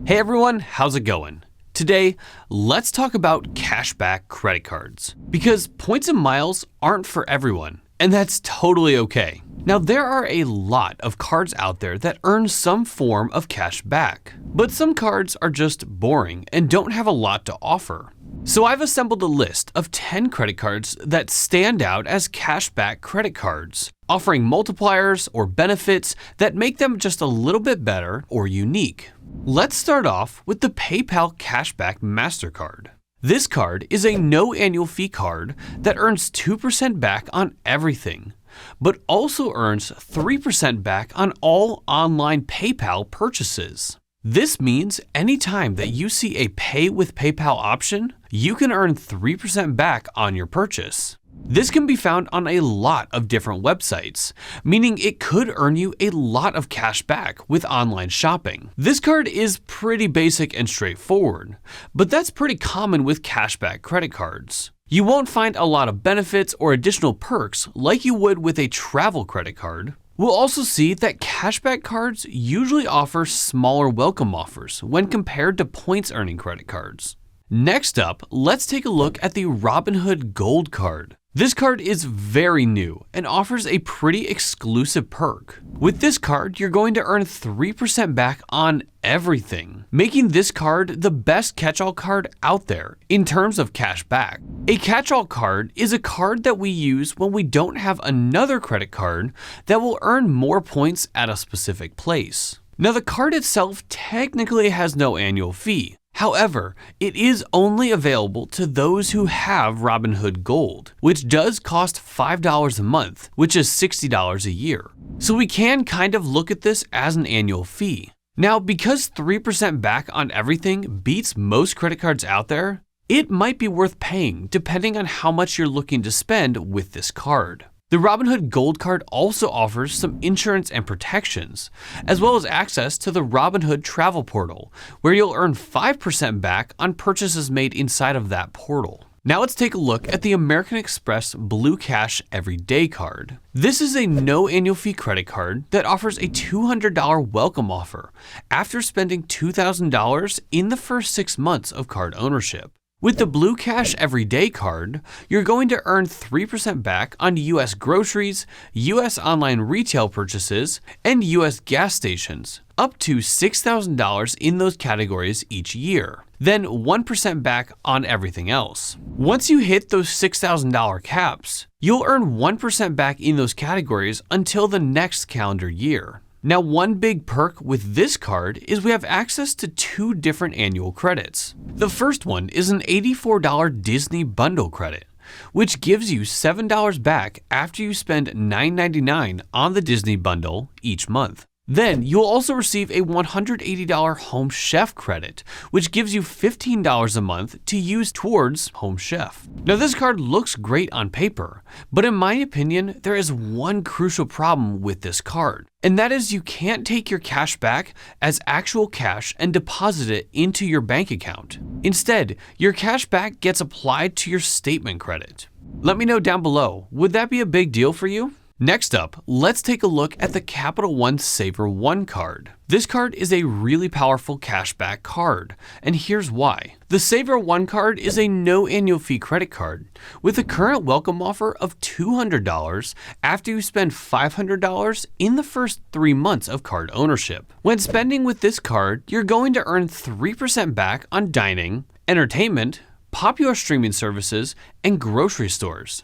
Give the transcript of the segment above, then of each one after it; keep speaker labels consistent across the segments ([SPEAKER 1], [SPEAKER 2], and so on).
[SPEAKER 1] Hey everyone, how's it going? Today, let's talk about cashback credit cards. Because points and miles aren't for everyone, and that's totally okay. Now, there are a lot of cards out there that earn some form of cash back, but some cards are just boring and don't have a lot to offer. So I've assembled a list of 10 credit cards that stand out as cashback credit cards, offering multipliers or benefits that make them just a little bit better or unique. Let's start off with the PayPal Cashback Mastercard. This card is a no annual fee card that earns 2% back on everything, but also earns 3% back on all online PayPal purchases. This means anytime that you see a Pay with PayPal option, you can earn 3% back on your purchase. This can be found on a lot of different websites, meaning it could earn you a lot of cash back with online shopping. This card is pretty basic and straightforward, but that's pretty common with cashback credit cards. You won't find a lot of benefits or additional perks like you would with a travel credit card. We'll also see that cashback cards usually offer smaller welcome offers when compared to points earning credit cards. Next up, let's take a look at the Robinhood Gold Card. This card is very new and offers a pretty exclusive perk. With this card, you're going to earn 3% back on everything, making this card the best catch-all card out there in terms of cash back. A catch-all card is a card that we use when we don't have another credit card that will earn more points at a specific place. Now, the card itself technically has no annual fee. However, it is only available to those who have Robinhood Gold, which does cost $5 a month, which is $60 a year. So we can kind of look at this as an annual fee. Now, because 3% back on everything beats most credit cards out there, it might be worth paying depending on how much you're looking to spend with this card. The Robinhood Gold Card also offers some insurance and protections, as well as access to the Robinhood Travel Portal, where you'll earn 5% back on purchases made inside of that portal. Now let's take a look at the American Express Blue Cash Everyday Card. This is a no annual fee credit card that offers a $200 welcome offer after spending $2,000 in the first 6 months of card ownership. With the Blue Cash Everyday Card, you're going to earn 3% back on U.S. groceries, U.S. online retail purchases, and U.S. gas stations, up to $6,000 in those categories each year. Then 1% back on everything else. Once you hit those $6,000 caps, you'll earn 1% back in those categories until the next calendar year. Now, one big perk with this card is we have access to 2 different annual credits. The first one is an $84 Disney bundle credit, which gives you $7 back after you spend $9.99 on the Disney bundle each month. Then you'll also receive a $180 Home Chef credit, which gives you $15 a month to use towards Home Chef. Now, this card looks great on paper, but in my opinion, there is one crucial problem with this card, and that is you can't take your cash back as actual cash and deposit it into your bank account. Instead, your cash back gets applied to your statement credit. Let me know down below, would that be a big deal for you? Next up, let's take a look at the Capital One SavorOne card. This card is a really powerful cashback card, and here's why. The SavorOne card is a no annual fee credit card with a current welcome offer of $200 after you spend $500 in the first 3 months of card ownership. When spending with this card, you're going to earn 3% back on dining, entertainment, popular streaming services, and grocery stores.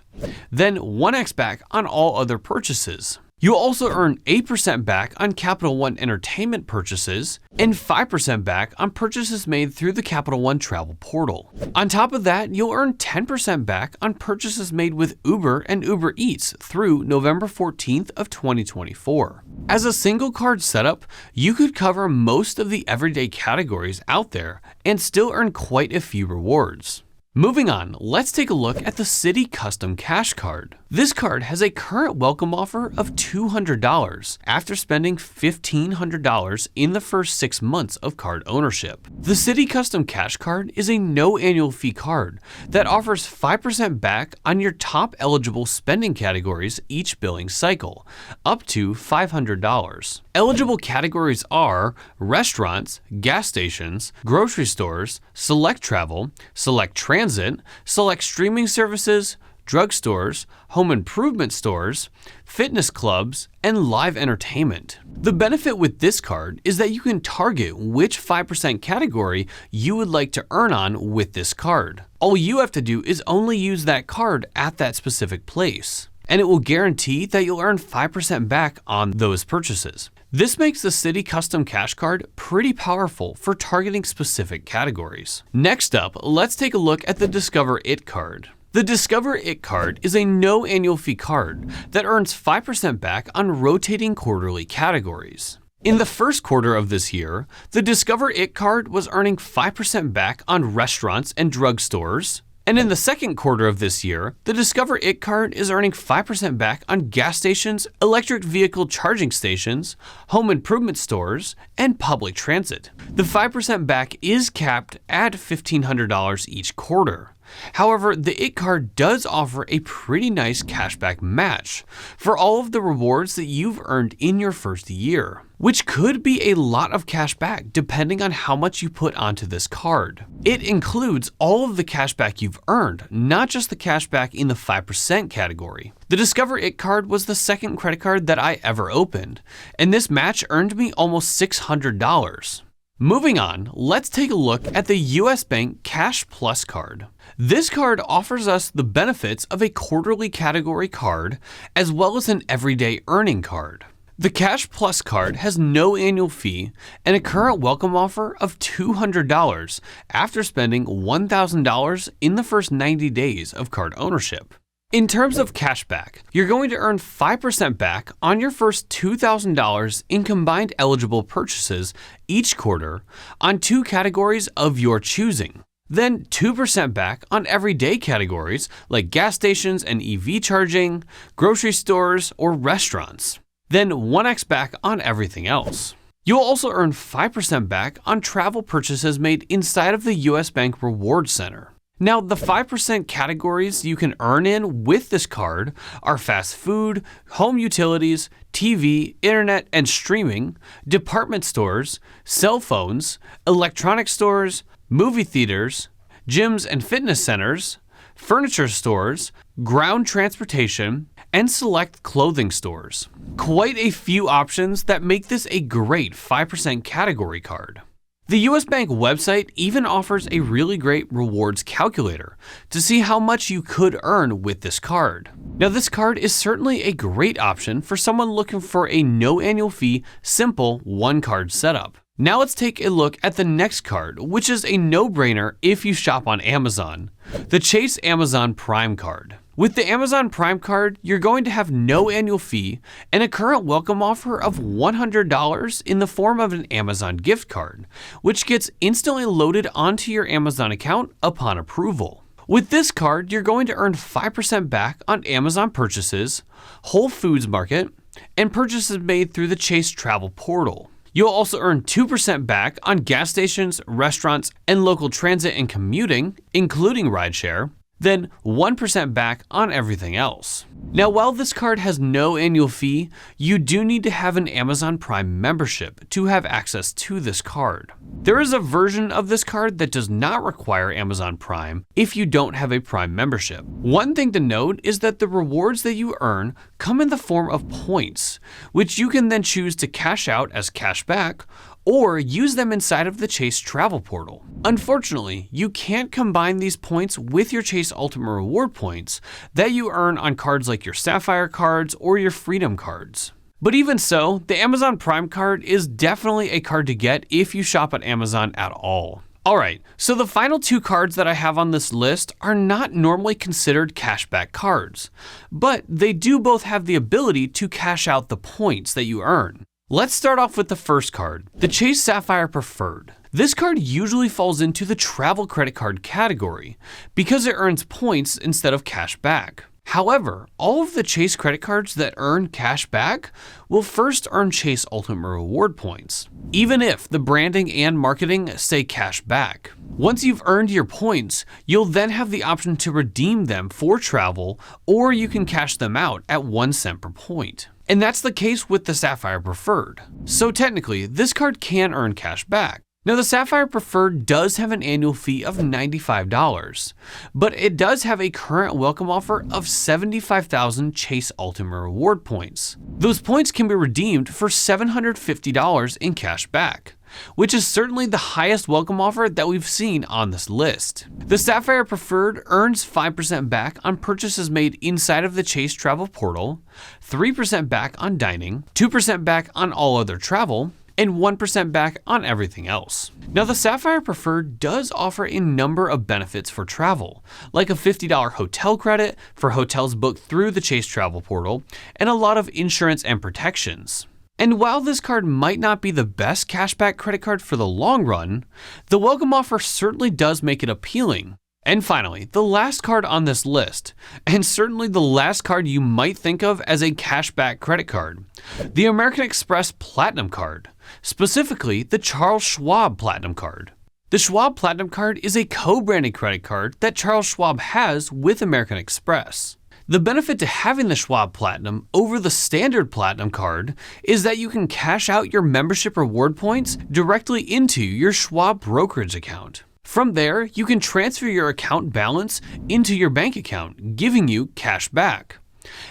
[SPEAKER 1] Then 1x back on all other purchases. You'll also earn 8% back on Capital One entertainment purchases and 5% back on purchases made through the Capital One travel portal. On top of that, you'll earn 10% back on purchases made with Uber and Uber Eats through November 14th of 2024. As a single card setup, you could cover most of the everyday categories out there and still earn quite a few rewards. Moving on, let's take a look at the Citi Custom Cash Card. This card has a current welcome offer of $200 after spending $1,500 in the first 6 months of card ownership. The Citi Custom Cash Card is a no annual fee card that offers 5% back on your top eligible spending categories each billing cycle, up to $500. Eligible categories are restaurants, gas stations, grocery stores, select travel, select transit, select streaming services, drugstores, home improvement stores, fitness clubs, and live entertainment. The benefit with this card is that you can target which 5% category you would like to earn on with this card. All you have to do is only use that card at that specific place, and it will guarantee that you'll earn 5% back on those purchases. This makes the Citi Custom Cash Card pretty powerful for targeting specific categories. Next up, let's take a look at the Discover It card. The Discover It card is a no annual fee card that earns 5% back on rotating quarterly categories. In the first quarter of this year, the Discover It card was earning 5% back on restaurants and drugstores. And in the second quarter of this year, the Discover It card is earning 5% back on gas stations, electric vehicle charging stations, home improvement stores, and public transit. The 5% back is capped at $1,500 each quarter. However, the It card does offer a pretty nice cashback match for all of the rewards that you've earned in your first year, which could be a lot of cash back depending on how much you put onto this card. It includes all of the cash back you've earned, not just the cash back in the 5% category. The Discover It card was the second credit card that I ever opened, and this match earned me almost $600. Moving on, let's take a look at the US Bank Cash Plus card. This card offers us the benefits of a quarterly category card as well as an everyday earning card. The Cash Plus card has no annual fee and a current welcome offer of $200 after spending $1,000 in the first 90 days of card ownership. In terms of cashback, you're going to earn 5% back on your first $2,000 in combined eligible purchases each quarter on two categories of your choosing. Then 2% back on everyday categories like gas stations and EV charging, grocery stores, or restaurants. Then 1x back on everything else. You'll also earn 5% back on travel purchases made inside of the US Bank Reward Center. Now, the 5% categories you can earn in with this card are fast food, home utilities, TV, internet and streaming, department stores, cell phones, electronic stores, movie theaters, gyms and fitness centers, furniture stores, ground transportation, and select clothing stores. Quite a few options that make this a great 5% category card. The US Bank website even offers a really great rewards calculator to see how much you could earn with this card. Now, this card is certainly a great option for someone looking for a no annual fee, simple one card setup. Now let's take a look at the next card, which is a no-brainer if you shop on Amazon, the Chase Amazon Prime card. With the Amazon Prime card, you're going to have no annual fee and a current welcome offer of $100 in the form of an Amazon gift card, which gets instantly loaded onto your Amazon account upon approval. With this card, you're going to earn 5% back on Amazon purchases, Whole Foods Market, and purchases made through the Chase Travel Portal. You'll also earn 2% back on gas stations, restaurants, and local transit and commuting, including rideshare, then 1% back on everything else. Now, while this card has no annual fee, you do need to have an Amazon Prime membership to have access to this card. There is a version of this card that does not require Amazon Prime if you don't have a Prime membership. One thing to note is that the rewards that you earn come in the form of points, which you can then choose to cash out as cash back or use them inside of the Chase Travel Portal. Unfortunately, you can't combine these points with your Chase Ultimate Reward points that you earn on cards like your Sapphire cards or your Freedom cards. But even so, the Amazon Prime card is definitely a card to get if you shop at Amazon at all. Alright, so the final two cards that I have on this list are not normally considered cashback cards, but they do both have the ability to cash out the points that you earn. Let's start off with the first card, the Chase Sapphire Preferred. This card usually falls into the travel credit card category because it earns points instead of cash back. However, all of the Chase credit cards that earn cash back will first earn Chase Ultimate Reward points, even if the branding and marketing say cash back. Once you've earned your points, you'll then have the option to redeem them for travel, or you can cash them out at 1 cent per point. And that's the case with the Sapphire Preferred. So technically, this card can earn cash back. Now, the Sapphire Preferred does have an annual fee of $95, but it does have a current welcome offer of 75,000 Chase Ultimate Reward points. Those points can be redeemed for $750 in cash back, which is certainly the highest welcome offer that we've seen on this list. The Sapphire Preferred earns 5% back on purchases made inside of the Chase Travel Portal, 3% back on dining, 2% back on all other travel, and 1% back on everything else. Now, the Sapphire Preferred does offer a number of benefits for travel, like a $50 hotel credit for hotels booked through the Chase Travel Portal, and a lot of insurance and protections. And while this card might not be the best cashback credit card for the long run, the welcome offer certainly does make it appealing. And finally, the last card on this list, and certainly the last card you might think of as a cashback credit card, the American Express Platinum Card, specifically the Charles Schwab Platinum Card. The Schwab Platinum Card is a co-branded credit card that Charles Schwab has with American Express. The benefit to having the Schwab Platinum over the standard Platinum Card is that you can cash out your membership reward points directly into your Schwab brokerage account. From there, you can transfer your account balance into your bank account, giving you cash back.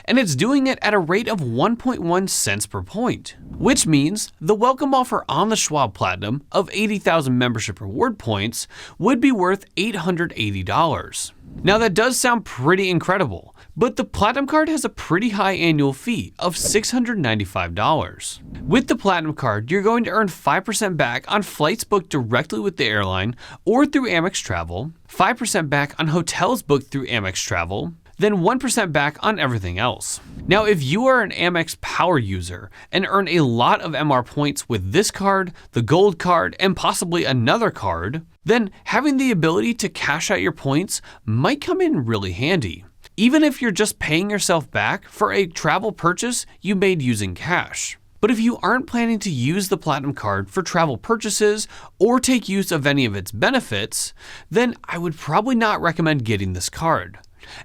[SPEAKER 1] And it's doing it at a rate of 1.1 cents per point, which means the welcome offer on the Schwab Platinum of 80,000 membership reward points would be worth $880. Now, that does sound pretty incredible, but the Platinum Card has a pretty high annual fee of $695. With the Platinum Card, you're going to earn 5% back on flights booked directly with the airline or through Amex Travel, 5% back on hotels booked through Amex Travel, then 1% back on everything else. Now, if you are an Amex Power user and earn a lot of MR points with this card, the Gold Card, and possibly another card, then having the ability to cash out your points might come in really handy, even if you're just paying yourself back for a travel purchase you made using cash. But if you aren't planning to use the Platinum Card for travel purchases or take use of any of its benefits, then I would probably not recommend getting this card.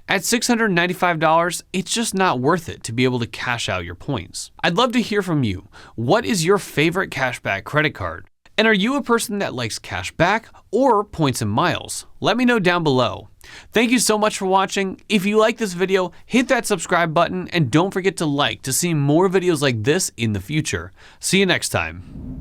[SPEAKER 1] At $695, it's just not worth it to be able to cash out your points. I'd love to hear from you. What is your favorite cashback credit card? And are you a person that likes cash back or points and miles? Let me know down below. Thank you so much for watching. If you like this video, hit that subscribe button and don't forget to like to see more videos like this in the future. See you next time.